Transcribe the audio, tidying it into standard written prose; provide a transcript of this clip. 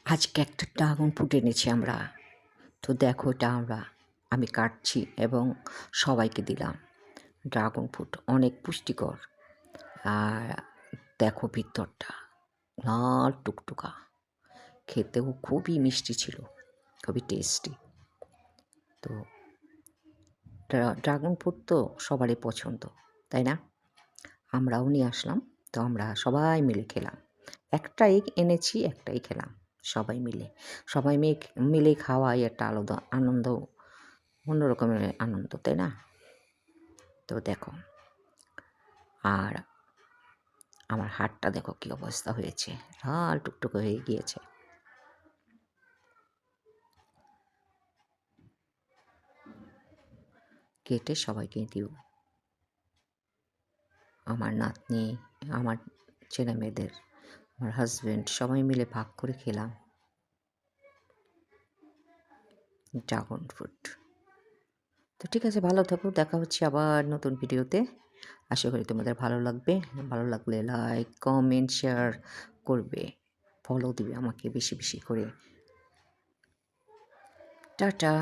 আজকে একটা dragon fruit এনেছি আমরা। তো দেখো এটা আমি কাটছি এবং সবাইকে দিলাম। ড্রাগন ফ্রুট অনেক পুষ্টিকর। আর দেখো ভিতরটা লাল টুকটুকা, খেতেও খুবই মিষ্টি ছিল, খুবই টেস্টি। তো ড্রাগন ফ্রুট তো সবারই পছন্দ, তাই না? আমরাও নিয়ে আসলাম, তো আমরা সবাই মিলে খেলাম। একটাই এনেছি, একটাই খেলাম সবাই মিলে। সবাই মিলে খাওয়াই একটা আলাদা আনন্দ, অন্য রকমের আনন্দ, তাই না? তো দেখো, আর আমার হাতটা দেখো কী অবস্থা হয়েছে, লাল টুকটুকে হয়ে গিয়েছে। কেটে সবাইকে দিও। আমার নাতনি, আমার ছেলে মেয়েদের, আমার হাজব্যান্ড সবাই মিলে ভাগ করে খেলাম ড্রাগন ফ্রুট। তো ঠিক আছে, ভালো থাকো, দেখা হচ্ছে আবার নতুন ভিডিওতে। আশা করি তোমাদের ভালো লাগবে। ভালো লাগলে লাইক, কমেন্ট, শেয়ার করবে, ফলো দিবে আমাকে বেশি বেশি করে। টাটা।